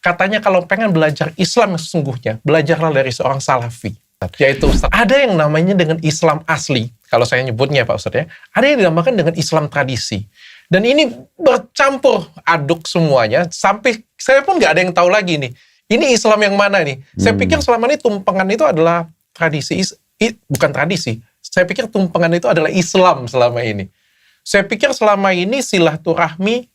Katanya kalau pengen belajar Islam yang sesungguhnya, belajarlah dari seorang salafi. Yaitu Ustaz, ada yang namanya dengan Islam asli, kalau saya nyebutnya Pak Ustaz ya, ada yang dinamakan dengan Islam tradisi. Dan ini bercampur aduk semuanya, sampai saya pun nggak ada yang tahu lagi nih, ini Islam yang mana nih. Saya pikir selama ini tumpengan itu adalah tradisi, bukan tradisi, saya pikir tumpengan itu adalah Islam selama ini. Saya pikir selama ini silaturahmi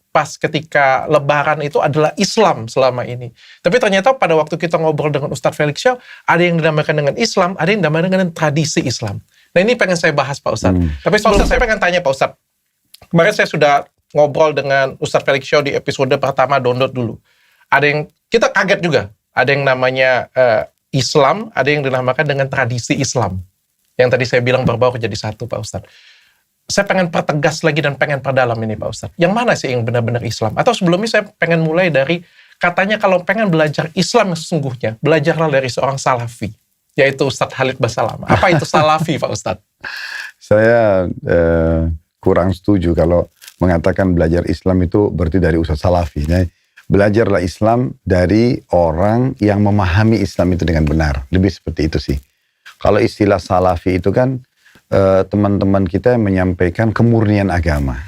pas ketika Lebaran itu adalah Islam selama ini. Tapi ternyata pada waktu kita ngobrol dengan Ustadz Felix Shaw, ada yang dinamakan dengan Islam, ada yang dinamakan dengan tradisi Islam. Nah ini pengen saya bahas Pak Ustadz. Tapi Pak Ustadz, saya pengen tanya Pak Ustadz. Kemarin saya sudah ngobrol dengan Ustadz Felix Shaw di episode pertama, download dulu. Ada yang, kita kaget juga. Ada yang namanya Islam, ada yang dinamakan dengan tradisi Islam. Yang tadi saya bilang berbau jadi satu Pak Ustadz. Saya pengen pertegas lagi dan pengen perdalam ini Pak Ustadz. Yang mana sih yang benar-benar Islam? Atau sebelumnya saya pengen mulai dari, katanya kalau pengen belajar Islam yang sesungguhnya, belajarlah dari seorang salafi. Yaitu Ustadz Khalid Basalam. Apa itu salafi Pak Ustadz? Saya kurang setuju kalau mengatakan belajar Islam itu berarti dari Ustadz Salafi. Nah, belajarlah Islam dari orang yang memahami Islam itu dengan benar. Lebih seperti itu sih. Kalau istilah salafi itu kan teman-teman kita yang menyampaikan kemurnian agama.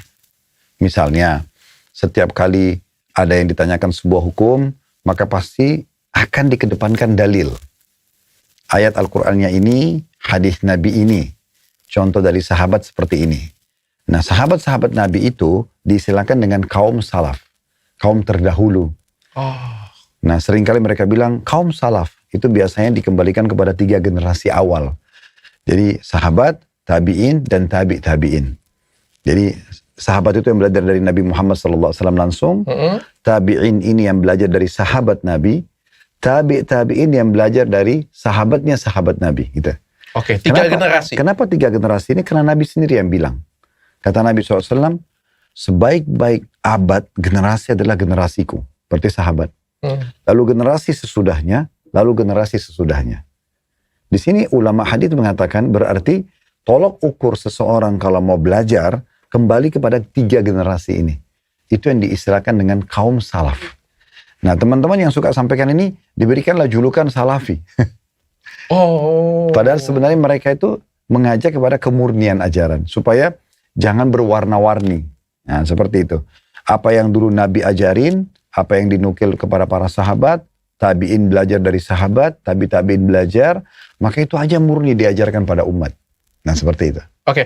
Misalnya, setiap kali ada yang ditanyakan sebuah hukum, maka pasti akan dikedepankan dalil. Ayat Al-Qur'annya ini, hadis Nabi ini. Contoh dari sahabat seperti ini. Nah, sahabat-sahabat Nabi itu diistilahkan dengan kaum salaf. Kaum terdahulu. Nah, seringkali mereka bilang, kaum salaf. Itu biasanya dikembalikan kepada 3 generasi awal. Jadi, sahabat, tabi'in, dan tabi'in. Jadi sahabat itu yang belajar dari Nabi Muhammad SAW langsung. Tabi'in ini yang belajar dari sahabat Nabi. Tabi'in yang belajar dari sahabatnya sahabat Nabi. Gitu. Oke, 3 generasi. Kenapa 3 generasi ini? Karena Nabi sendiri yang bilang. Kata Nabi SAW, sebaik-baik abad generasi adalah generasiku. Berarti sahabat. Lalu generasi sesudahnya, lalu generasi sesudahnya. Di sini ulama hadits mengatakan berarti tolok ukur seseorang kalau mau belajar kembali kepada 3 generasi ini. Itu yang diistilahkan dengan kaum salaf. Nah, teman-teman yang suka sampaikan ini diberikanlah julukan salafi. Padahal sebenarnya mereka itu mengajak kepada kemurnian ajaran supaya jangan berwarna-warni. Nah, seperti itu. Apa yang dulu Nabi ajarin, apa yang dinukil kepada para sahabat, tabi'in belajar dari sahabat, tabi'in belajar, maka itu aja murni diajarkan pada umat. Nah, seperti itu. Oke.